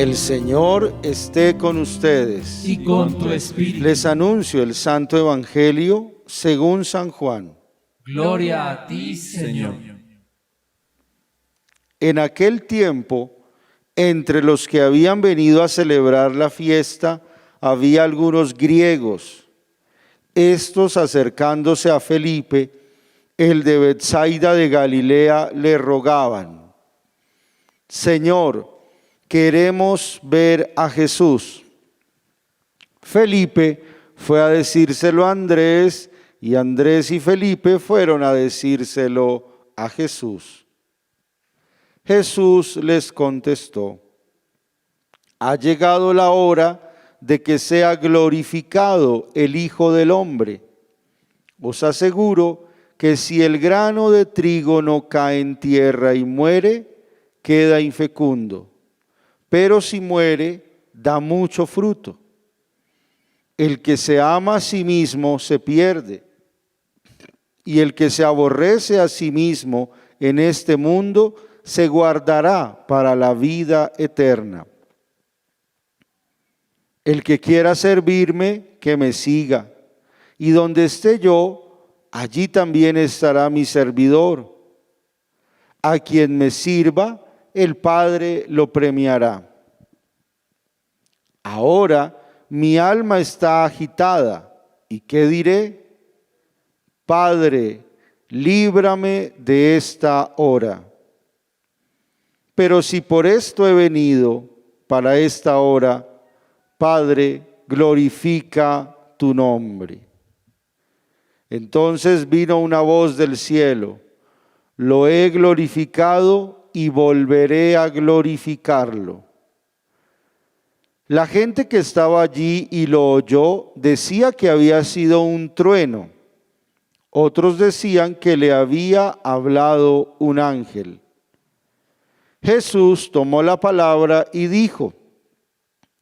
El Señor esté con ustedes. Y con tu espíritu. Les anuncio el Santo Evangelio según San Juan. Gloria a ti, Señor. En aquel tiempo, entre los que habían venido a celebrar la fiesta, había algunos griegos. Estos, acercándose a Felipe, el de Betsaida de Galilea, le rogaban: Señor, queremos ver a Jesús. Felipe fue a decírselo a Andrés, y Andrés y Felipe fueron a decírselo a Jesús. Jesús les contestó: ha llegado la hora de que sea glorificado el Hijo del Hombre. Os aseguro que si el grano de trigo no cae en tierra y muere, queda infecundo, pero si muere, da mucho fruto. El que se ama a sí mismo se pierde, y el que se aborrece a sí mismo en este mundo se guardará para la vida eterna. El que quiera servirme, que me siga, y donde esté yo, allí también estará mi servidor. A quien me sirva, el Padre lo premiará. Ahora mi alma está agitada, ¿y qué diré? Padre, líbrame de esta hora. Pero si por esto he venido, para esta hora, Padre, glorifica tu nombre. Entonces vino una voz del cielo: lo he glorificado y volveré a glorificarlo. La gente que estaba allí y lo oyó decía que había sido un trueno. Otros decían que le había hablado un ángel. Jesús tomó la palabra y dijo: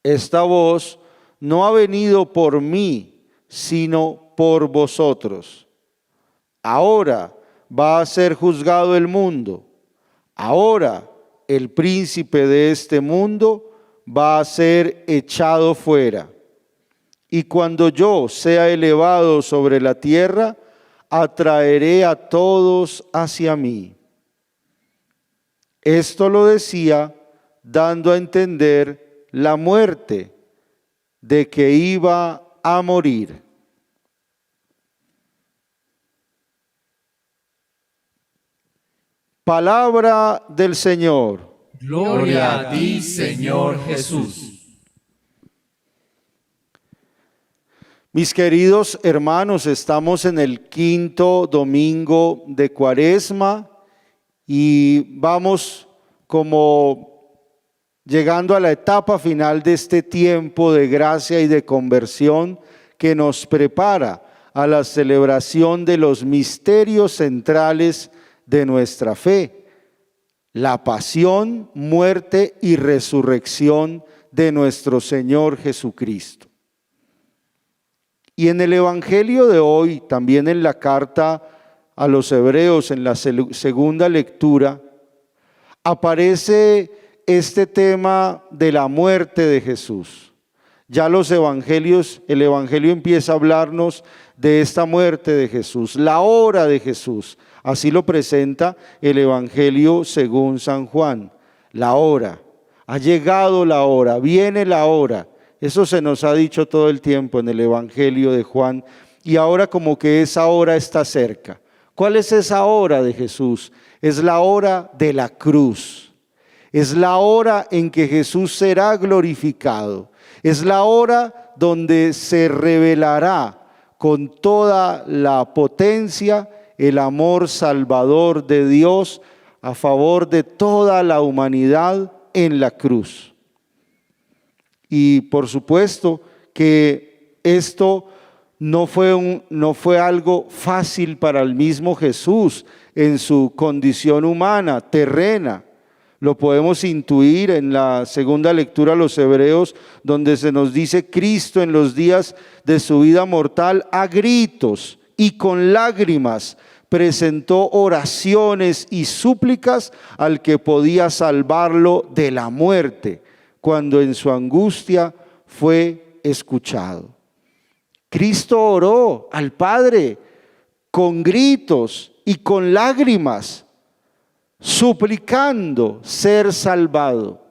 esta voz no ha venido por mí, sino por vosotros. Ahora va a ser juzgado el mundo. Ahora el príncipe de este mundo va a ser echado fuera. Y cuando yo sea elevado sobre la tierra, atraeré a todos hacia mí. Esto lo decía dando a entender la muerte de que iba a morir. Palabra del Señor. Gloria a ti, Señor Jesús. Mis queridos hermanos, estamos en el quinto domingo de Cuaresma y vamos como llegando a la etapa final de este tiempo de gracia y de conversión que nos prepara a la celebración de los misterios centrales de nuestra fe: la pasión, muerte y resurrección de nuestro Señor Jesucristo. Y en el Evangelio de hoy, también en la carta a los Hebreos, en la segunda lectura, aparece este tema de la muerte de Jesús. Ya los evangelios, el Evangelio empieza a hablarnos de esta muerte de Jesús, la hora de Jesús. Así lo presenta el Evangelio según San Juan. La hora, ha llegado la hora, viene la hora. Eso se nos ha dicho todo el tiempo en el Evangelio de Juan, y ahora como que esa hora está cerca. ¿Cuál es esa hora de Jesús? Es la hora de la cruz. Es la hora en que Jesús será glorificado. Es la hora donde se revelará con toda la potencia el amor salvador de Dios a favor de toda la humanidad en la cruz. Y por supuesto que esto no fue algo fácil para el mismo Jesús en su condición humana, terrena. Lo podemos intuir en la segunda lectura a los Hebreos, donde se nos dice: Cristo en los días de su vida mortal a gritos y con lágrimas presentó oraciones y súplicas al que podía salvarlo de la muerte, cuando en su angustia fue escuchado. Cristo oró al Padre con gritos y con lágrimas, suplicando ser salvado.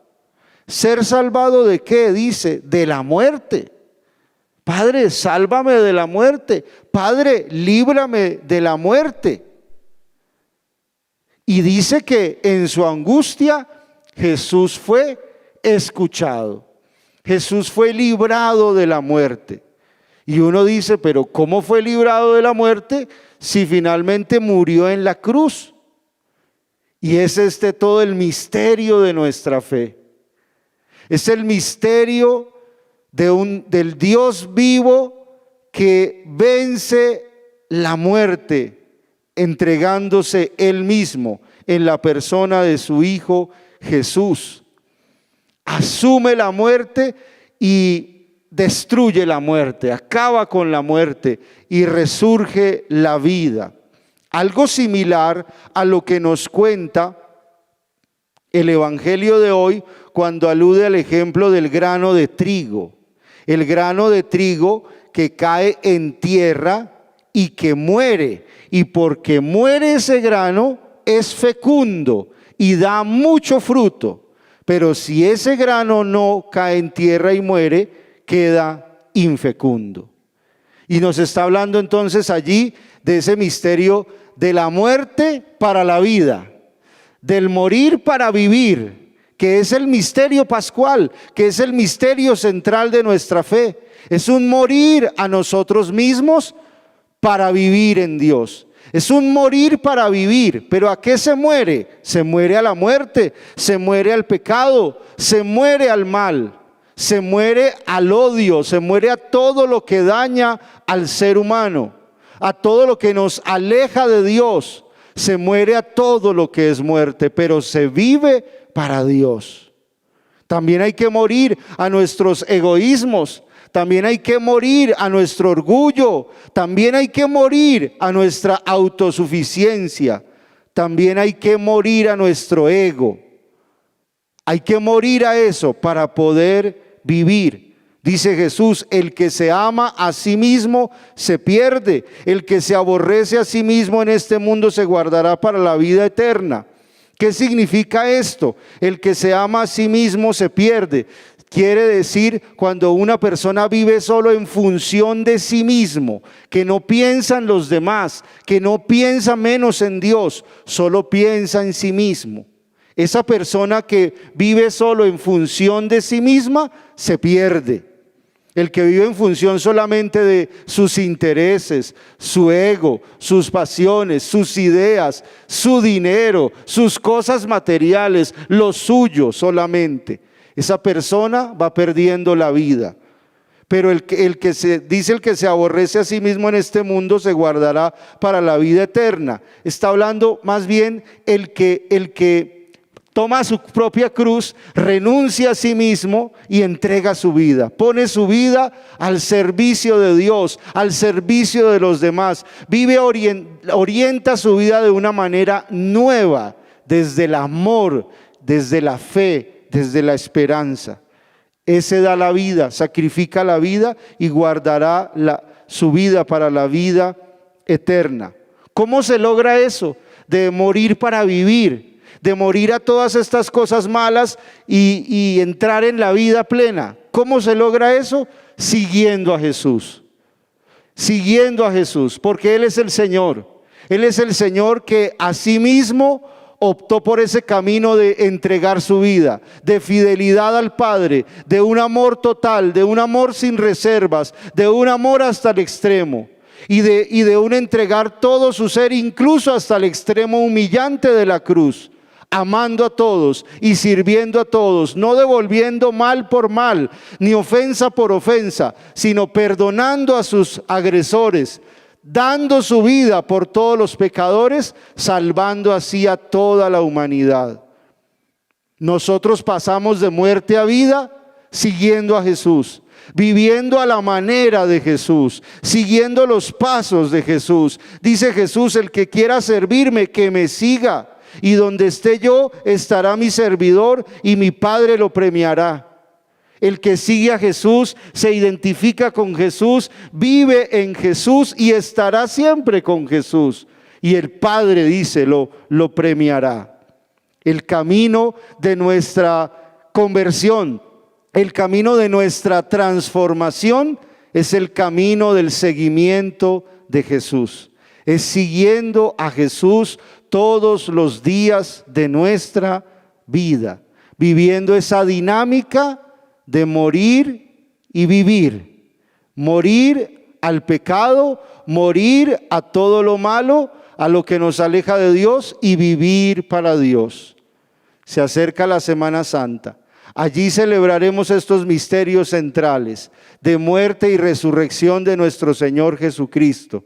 ¿Ser salvado de qué? Dice, de la muerte. Padre, sálvame de la muerte. Padre, líbrame de la muerte. Y dice que en su angustia Jesús fue escuchado. Jesús fue librado de la muerte. Y uno dice, pero ¿cómo fue librado de la muerte si finalmente murió en la cruz? Y es todo el misterio de nuestra fe. Es el misterio del Dios vivo que vence la muerte, entregándose Él mismo en la persona de su Hijo Jesús. Asume la muerte y destruye la muerte, acaba con la muerte y resurge la vida. Algo similar a lo que nos cuenta el Evangelio de hoy cuando alude al ejemplo del grano de trigo. El grano de trigo que cae en tierra y que muere. Y porque muere ese grano es fecundo y da mucho fruto. Pero si ese grano no cae en tierra y muere, queda infecundo. Y nos está hablando entonces allí de ese misterio de la muerte para la vida, del morir para vivir, que es el misterio pascual, que es el misterio central de nuestra fe. Es un morir a nosotros mismos para vivir en Dios. Es un morir para vivir. ¿Pero a qué se muere? Se muere a la muerte, se muere al pecado, se muere al mal, se muere al odio, se muere a todo lo que daña al ser humano, a todo lo que nos aleja de Dios. Se muere a todo lo que es muerte, pero se vive para Dios. También hay que morir a nuestros egoísmos, también hay que morir a nuestro orgullo, también hay que morir a nuestra autosuficiencia, también hay que morir a nuestro ego. Hay que morir a eso para poder vivir. Dice Jesús, el que se ama a sí mismo se pierde, el que se aborrece a sí mismo en este mundo se guardará para la vida eterna. ¿Qué significa esto? El que se ama a sí mismo se pierde. Quiere decir cuando una persona vive solo en función de sí mismo, que no piensa en los demás, que no piensa menos en Dios, solo piensa en sí mismo. Esa persona que vive solo en función de sí misma se pierde. El que vive en función solamente de sus intereses, su ego, sus pasiones, sus ideas, su dinero, sus cosas materiales, lo suyo solamente. Esa persona va perdiendo la vida. Pero el que se aborrece a sí mismo en este mundo se guardará para la vida eterna. Está hablando más bien el que toma su propia cruz, renuncia a sí mismo y entrega su vida. Pone su vida al servicio de Dios, al servicio de los demás. Orienta su vida de una manera nueva, desde el amor, desde la fe, desde la esperanza. Ese da la vida, sacrifica la vida y guardará su vida para la vida eterna. ¿Cómo se logra eso? De morir para vivir, de morir a todas estas cosas malas y entrar en la vida plena. ¿Cómo se logra eso? Siguiendo a Jesús. Siguiendo a Jesús, porque Él es el Señor. Él es el Señor que a sí mismo optó por ese camino de entregar su vida, de fidelidad al Padre, de un amor total, de un amor sin reservas, de un amor hasta el extremo. Y de un entregar todo su ser, incluso hasta el extremo humillante de la cruz, amando a todos y sirviendo a todos, no devolviendo mal por mal, ni ofensa por ofensa, sino perdonando a sus agresores, dando su vida por todos los pecadores, salvando así a toda la humanidad. Nosotros pasamos de muerte a vida siguiendo a Jesús, viviendo a la manera de Jesús, siguiendo los pasos de Jesús. Dice Jesús, el que quiera servirme, que me siga, y donde esté yo, estará mi servidor, y mi Padre lo premiará. El que sigue a Jesús, se identifica con Jesús, vive en Jesús y estará siempre con Jesús. Y el Padre, dice, lo premiará. El camino de nuestra conversión, el camino de nuestra transformación es el camino del seguimiento de Jesús. Es siguiendo a Jesús todos los días de nuestra vida, viviendo esa dinámica de morir y vivir. Morir al pecado, morir a todo lo malo, a lo que nos aleja de Dios, y vivir para Dios. Se acerca la Semana Santa. Allí celebraremos estos misterios centrales de muerte y resurrección de nuestro Señor Jesucristo.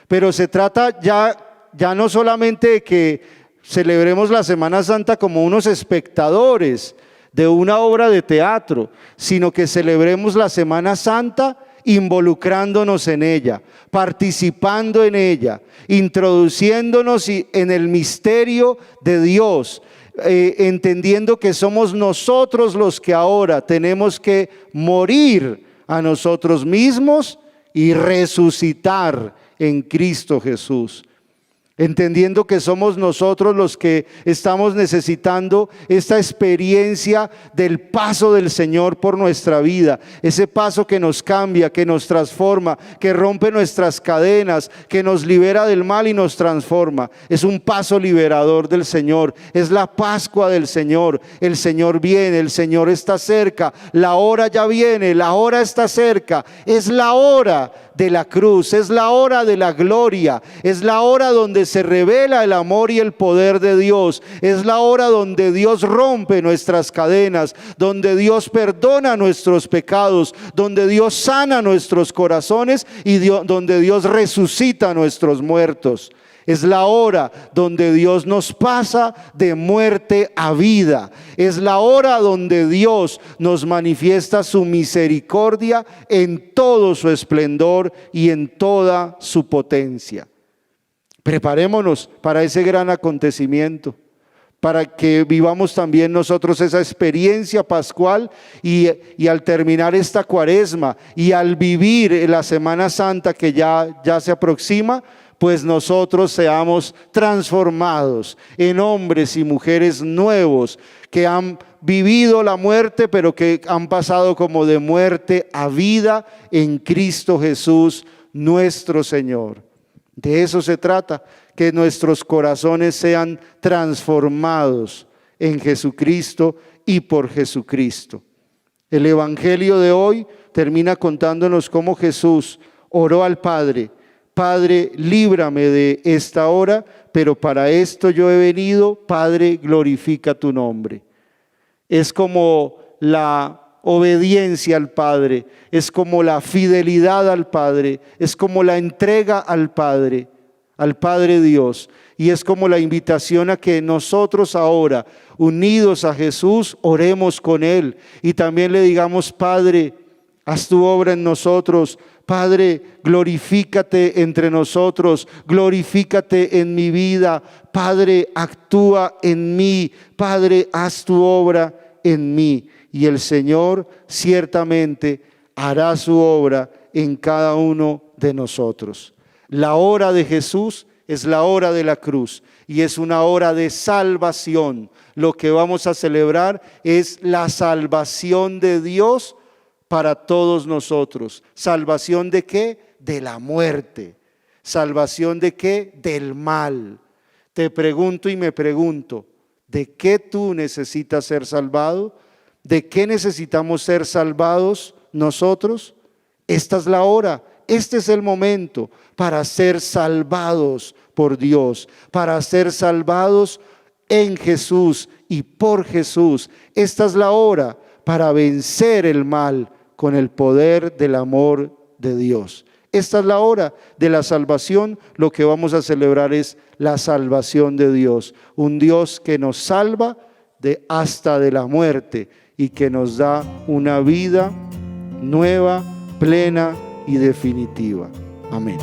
Pero se trata ya no solamente de que celebremos la Semana Santa como unos espectadores de una obra de teatro, sino que celebremos la Semana Santa involucrándonos en ella, participando en ella, introduciéndonos en el misterio de Dios, entendiendo que somos nosotros los que ahora tenemos que morir a nosotros mismos y resucitar en Cristo Jesús. Entendiendo que somos nosotros los que estamos necesitando esta experiencia del paso del Señor por nuestra vida, ese paso que nos cambia, que nos transforma, que rompe nuestras cadenas, que nos libera del mal y nos transforma. Es un paso liberador del Señor, es la Pascua del Señor. El Señor viene, el Señor está cerca, la hora ya viene, la hora está cerca. Es la hora de la cruz, es la hora de la gloria, es la hora donde se revela el amor y el poder de Dios, es la hora donde Dios rompe nuestras cadenas, donde Dios perdona nuestros pecados, donde Dios sana nuestros corazones y donde Dios resucita a nuestros muertos. Es la hora donde Dios nos pasa de muerte a vida. Es la hora donde Dios nos manifiesta su misericordia en todo su esplendor y en toda su potencia. Preparémonos para ese gran acontecimiento, para que vivamos también nosotros esa experiencia pascual y al terminar esta cuaresma y al vivir la Semana Santa que ya se aproxima, pues nosotros seamos transformados en hombres y mujeres nuevos que han vivido la muerte, pero que han pasado como de muerte a vida en Cristo Jesús, nuestro Señor. De eso se trata, que nuestros corazones sean transformados en Jesucristo y por Jesucristo. El Evangelio de hoy termina contándonos cómo Jesús oró al Padre: Padre, líbrame de esta hora, pero para esto yo he venido. Padre, glorifica tu nombre. Es como la obediencia al Padre, es como la fidelidad al Padre, es como la entrega al Padre Dios. Y es como la invitación a que nosotros ahora, unidos a Jesús, oremos con Él y también le digamos: Padre, haz tu obra en nosotros. Padre, glorifícate entre nosotros, glorifícate en mi vida. Padre, actúa en mí. Padre, haz tu obra en mí. Y el Señor ciertamente hará su obra en cada uno de nosotros. La hora de Jesús es la hora de la cruz y es una hora de salvación. Lo que vamos a celebrar es la salvación de Dios para todos nosotros. ¿Salvación de qué? De la muerte. ¿Salvación de qué? Del mal. Te pregunto y me pregunto, ¿de qué tú necesitas ser salvado? ¿De qué necesitamos ser salvados nosotros? Esta es la hora, este es el momento para ser salvados por Dios, para ser salvados en Jesús y por Jesús. Esta es la hora para vencer el mal con el poder del amor de Dios. Esta es la hora de la salvación. Lo que vamos a celebrar es la salvación de Dios, un Dios que nos salva hasta de la muerte y que nos da una vida nueva, plena y definitiva. Amén.